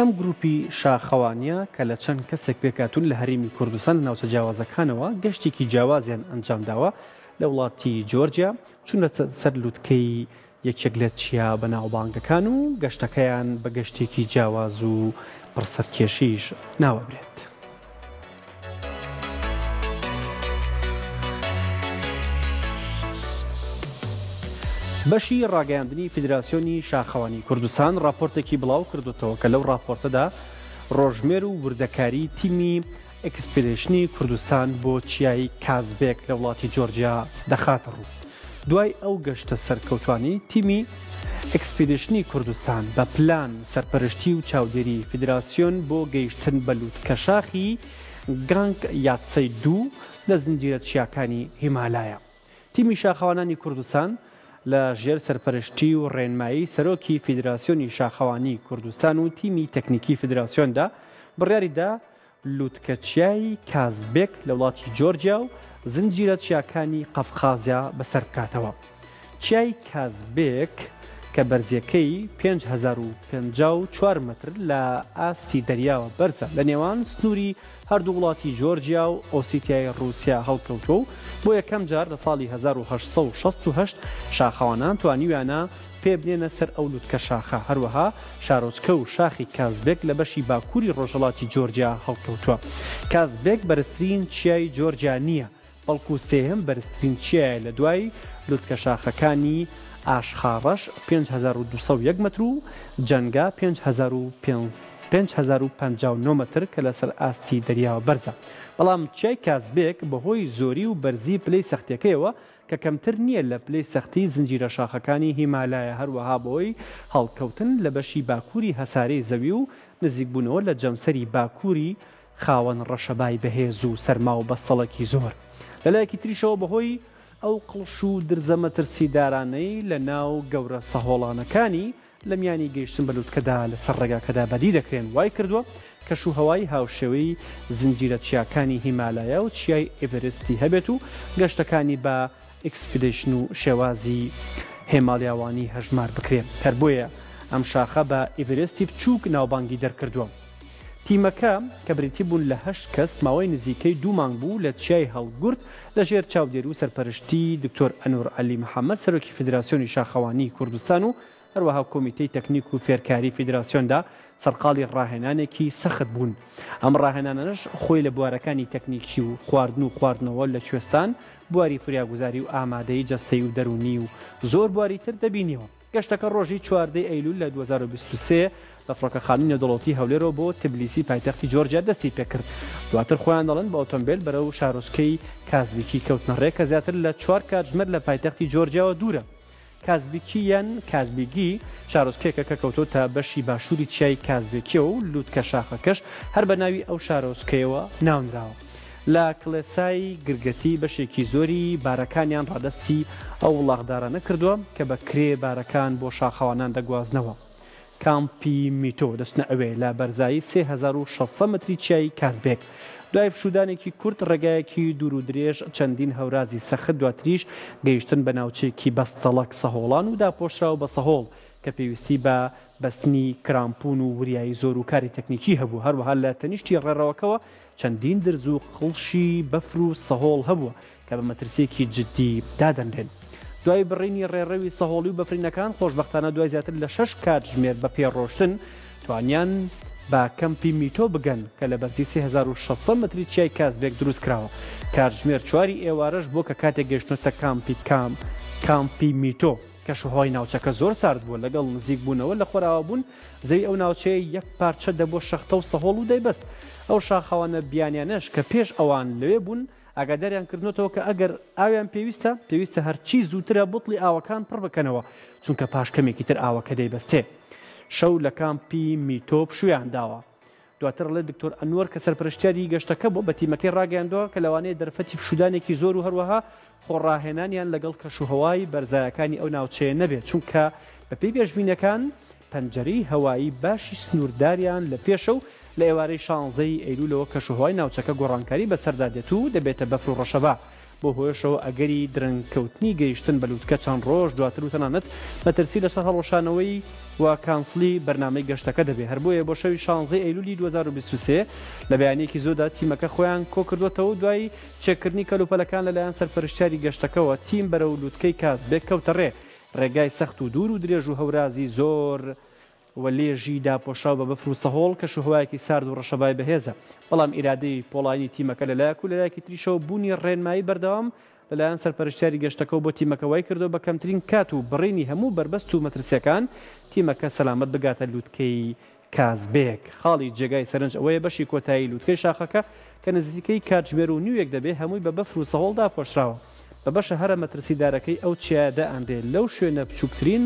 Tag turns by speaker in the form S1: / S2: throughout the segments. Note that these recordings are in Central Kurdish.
S1: ئەم گروپی شاخەوانیە کە لە چەند کەسێک پێکاتون لە هەرێمی کوردستان لە ناوچە جیاوازەکانەوە گەشتێکی جیاوازیان ئەنجامداوە لە وڵاتی جۆرجیا چونە سەر لووتکەی یەکێک لە چیا بەناوبانگەکان و گەشتەکەیان بە گەشتێکی جیاواز و پڕسەرکێشیش ناوەبرێت. بەشی ڕاگەیاندنی فیدراسیۆنی شاخەوانی کوردستان راپۆرتێکی بڵاو کردوتەوە کە لەو راپۆرتەدا ڕۆژمێر و وردەکاری تیمی ئەکسپیدیشنی کوردستان بۆ چیایی کازبێک لە وڵاتی جۆرجیا دەخاتە ڕوو. دوای ئەو گەشتە سەرکەوتوانی تیمی ئەکسپیدیشنی کوردستان بە پلان سەرپەرشتی و چاودێری فیدراسیۆن بۆ گەیشتن بە لووتکە شاخی گانگ یاتسەی دوو لە زنجیرە چیاکانی هیمالایە. تیمی شاخەوانانی کوردستان لە ژێر سەرپەرشتی و ڕێنمایی سەرۆکی فیدراسیۆنی شاخەوانی کوردستان و تیمی تەکنیکی فیدراسیۆندا بڕیاریدا لووتکە چیایی کازبێک لە وڵاتی جۆرجیا و زنجیرە چیاکانی قەفقازیا بەسەر بکاتەوە. چیای کازبێک کە بەرزیەکەی 5054 متر لە ئاستی دەریاوە بەرزە لە نێوان سنووری هەردوو وڵاتی جۆرجیا و ئۆسیتیای ڕووسیا هەڵکەوتووە و بۆ یەکەم جار لە ساڵی 1868 شاخەوانان توانیویانە پێ بنێنە سەر ئەو لووتکە شاخە. هەروەها شارۆچکە و شاخی کازبێک لە بەشی باکووری ڕۆژهەڵاتی جۆرجیا هەڵکەوتووە. کازبێک بەرزترین چیای جۆرجیا نییە، بەڵکو سێهەم بەرزترین چیایە لە دوای لووتکە شاخەکانی ئاشخاڕەش 5201 متر و جەنگا 5059 متر کە لەسەر ئاستی دەریاوە بەرزە. بەڵام چیای کازبێک بەهۆی زۆری و بەرزی پلەی سەختیەکەیەوە کە کەمتر نییە لە پلەی سەختی زنجیرە شاخەکانی هیمالایە، هەروەها بۆی هەڵکەوتن لە بەشی باکووری هەسارەی زەوی و نزیکبوونەوە لە جەمسەری باکووری خاوەن ڕەشەبای بەهێز و سەرما و بەستەڵێکی زۆر. لەلایەکی تریشەوە بەهۆی ئەو قڵش و درزە مەترسیدارانەی لە ناو گەورە سەهۆڵانەکانی لە میانی گەیشتن بە لووتکەدا لەسەر ڕێگاکەدا بەدی دەکرێن، وای کردووە کەشوهەوای هاوشێوەی زنجیرە چیاکانی هیمالایە و چیای ئێڤەرستی هەبێت و گەشتەکانی بە ئەکسپیدیشن و شێوازی هێماڵیاوانی هەژمار بکرێن. هەر بۆیە ئەم شاخە بە ئێڤەرستی بچووک ناوبانگی دەرکردووە. تیمەکە کە بریتی بوون لە 8 کەس ماوەی نزیکەی 2 مانگ بوو لە چیای هەڵگورت لە ژێر چاودێری و سەرپەرشتی دکتۆر ئەنوور عەلی محەممەد سەرۆکی فیدراسیۆنی شاخەوانی کوردستان و هەروەها کۆمیتەی تەکنیک و فێرکاری فیدراسیۆندا سەرقاڵی ڕاهێنانێکی سەخت بوون. ئەم ڕاهێنانەش خۆی لە بوارەکانی تەکنیکی و خواردن و خواردنەوە لە کوێستان بواری فریاگوزاری و ئامادەی جەستەی و دەرونی و زۆر بواری تر دەبینیەوە. گەشتەکە ڕۆژی 14 ئەیلول لە 2023 لە فڕۆکەخانەی نێودەوڵەتی هەولێرەوە بۆ تبلیسی پایتەختی جۆرجیا دەستی پێکرد. دواتر خۆیان دەڵێن بە ئۆتۆمبیل بەرەو شارۆچکەی کازبێکی کەوتنە ڕێ کە زیاتر لە 4 کاتژمێر لە پایتەختی جۆرجیاوە دوورە. کازبێکی یان کازبێگی شارۆچکەیەکە کە کەوتۆ تا بەشی باشووری چیای کازبێکیەوە و لووتکە شاخەکەش هەر بە ناوی ئەو شارۆچکەیەوە ناونراوە. لە کڵێسای گرگەتی بەشێکی زۆری بارەکانیان ڕادەستی ئەو وڵاغدارانە کردووە کە بە کرێ بارەکان بۆ شاخەوانان دەگوازنەوە. کامپی میتۆ دەچنە ئەوێ لە بەرزایی 3600 متری چیای کازبێک. دوای پشودانێکی کورت ڕێگایەکی دوور و درێژ چەندین هەورازی سەخت دواتریش گەیشتن بە ناوچێکی بەستەڵک سەهۆڵان و داپۆشراوە بە سەهۆڵ کە پێویستی بە بەستنی کرامپون و وریایی زۆر و کاری تەکنیکی هەبوو. هەروەها لە تەنیشتی ڕێڕەوەکەوە چەندین درز و قڵشی بەفر و سەهۆڵ هەبووە کە بە مەترسێکی جدی دادەنرێن. دوای بڕینی ڕێڕەوی سەهۆڵی و بەفرینەکان خۆشبەختانە دوای زیاتر لە 6 کاتژمێر بە پێڕۆشتن توانیان با کەمپی میتۆ بگەن کە لە بەرزی 3600 متری چیای کازبێک دروست کراوە. کاتژمێر 4 ئێوارەش بۆ کە کاتێک گەشتنەتە کامپی میتۆ کەشوهەوای ناوچەکە زۆر سارد بووە لەگەڵ نزیک بوونەوە لە خۆراوە بوون زەوی ئەو ناوچەیە یەک پارچە دەبۆ شەختە و سەهۆڵ و دەیبەست. ئەو شاخەوانە بیانیانەش کە پێش ئەوان لەوێ بوون ئاگاداریان کردنەوە کە ئەگەر ئاویان پێویستە هەرچی زووترە بوتڵی ئاوەکان پڕ بکەنەوە چونکە پاش کەمێکی تر ئاوەکە دەیبەستێ. شەو لە کامپی میتۆ پشویان داوە. دواتر لە دکتۆر ئەنوەر کە سەرپەرشتیاری گەشتەکە بۆ بە تیمەکەی ڕاگەیاندەوە کە لەوانەیە دەرفەتی پشودانێکی زۆر و هەروەها خۆڕاهێنانیان لەگەڵ کەشوهەوای بەرزایەکانی ئەو ناوچەیە نەبێت چونکە بەپێی پێشبینەکان پەنجەرەی هەوایی باشی سنوورداریان لە پێشە و لە ئێوارەی 16 ئەیلولەوە کەشوهەوای ناوچەکە گۆڕانکاری بەسەردادێت و دەبێتە بەفر و ڕەشەبا. بۆ هۆیشەوە ئەگەری درەنگکەوتنی گەیشتن بە لووتکە چەند ڕۆژ دواتر و تەنانەت مەترسی لەسەر هەڵۆشانەوەی و کانسلی بەرنامەی گەشتەکە دەبێت هەر بۆیە بۆ شەوی 16 ئەیلولی 2023 لە بەیانێکی زۆردا تیمەکە خۆیان کۆ کردوێتەوە دوای چێکردنی کەلوپەلەکان لەلایەن سەرپەرشتیاری گەشتەکەەوە تیم بەرەو لووتکەی کازبێک کەوتە ڕێ ڕێگای سەخت و دوور و درێژ و هەورازی زۆر و لێژی داپۆشاو بە بەفر و سەهۆڵ کە شوهوایەکی سارد و ڕەشەبای بەهێزە بەڵام ئیرادەی پۆڵانی تیمەکە لەلایەک و لەلایەکی تریشەوە بوونی ڕێنمایی بەردەوام لەلایەن سەرپەرشتیاری گەشتەکە بۆ تیمەکەوای کردو بە کەمترین کات و بڕینی هەموو بربەست و مەترسیەکان تیمەکە سەلامەت بگاتە لووتکەی کازبێک خاڵی جێگای سەرنج ئەوەیە بەشی کۆتایی لووتکەی شاخەکە کە نزیکەی کاتژمێر و نیوێک دەبێت هەمووی بە بەفر و سەهۆڵدا پۆشراوە بە بەشە هەرە مەترسیدارەکەی ئەو چیادە ئەندێ لەو شوێنە بچووکترین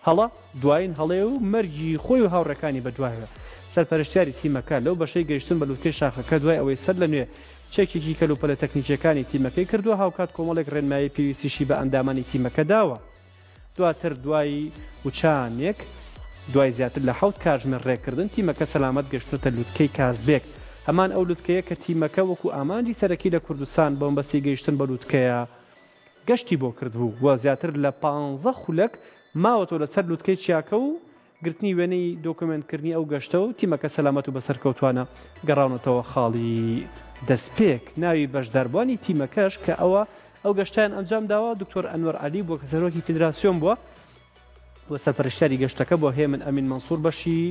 S1: هەڵە دوایین هەڵێ و مەرجی خۆی و هاوڕەکانی بەدوایەوە سەرپەرشتیاری تیمەکە لەو بەشەی گەیشتن بە لووتکەی شاخەکە دوای ئەوەی سەر لە نوێ چێکێکی کەلوپەلە تەکنیکیەکانی تیمەکەی کردووە هاوکات کۆمەڵێک ڕێنمایی پێویستیشی بە ئەندامانی تیمەکە داوە دواتر دوای وچانێک دوای زیاتر لە 7 کاتژمێر ڕێکردن تیمەکە سەلامەت گەشتوتە لووتکەی کازبێک هەمان ئەو لووتکەیە کە تیمەکە وەکو ئامانجی سەرەکی لە کوردستان بەمبەسی گەیشتن بە لووتکەیە گەشتی بۆ کردبوو وە زیاتر لە 15 خولەک ماوەتۆ لەسەر لووتکەی چیاکە و گرتنی وێنەی دۆکمنتکردنی ئەو گەشتە و تیمەکە سەلامەت و بەسەرکەوتوانە گەڕاونەتەوە خاڵی دەستپێک ناوی بەشداربوانی تیمەکەش کە ئەو گەشتیان ئەنجام داوە دکتۆر ئەنوەر عەلی بووە کە سەرۆکی فیدراسیۆن بووە بۆ سەرپەرشتیاری گەشتەکە بۆ هێمن ئەمین مەنسوور بەشی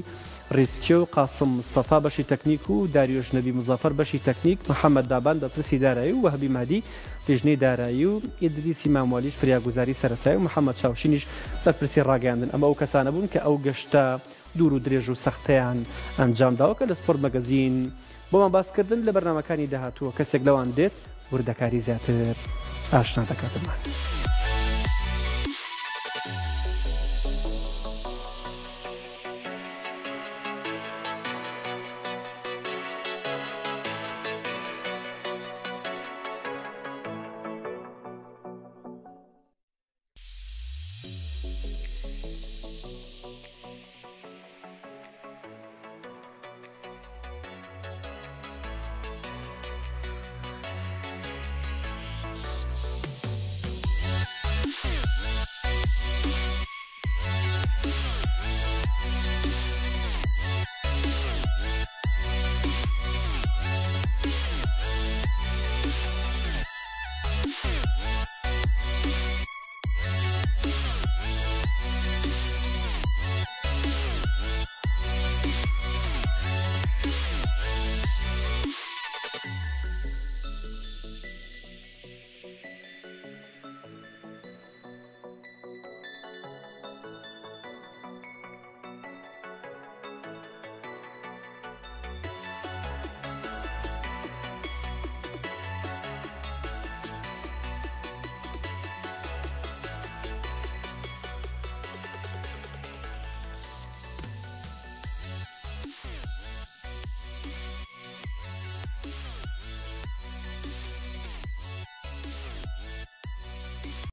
S1: ڕیسکیە و قاسم مستەفا بەشی تەکنیک و داریۆش نەبی مزەفەر بەشی تەکنیک محەممەد دابان بەپرسی دارایی و وەهبی مادی پێشنەی دارایی و ئیدریسی مامۆلیش فریاگوزاری سەرەتایی و محەممەد چاوشینیش بەپرسی ڕاگەاندن ئەمە ئەو کەسانە بوون کە ئەو گەشتە دوور و درێژ و سەختەیان ئەنجام داوە کە لە سپۆرت مەگەزین بۆمان باسکردن لە بەرنامەکانی داهاتووە کەسێک لەوان دێت وردەکاری زیاتر ئاشنا دەکاتمان.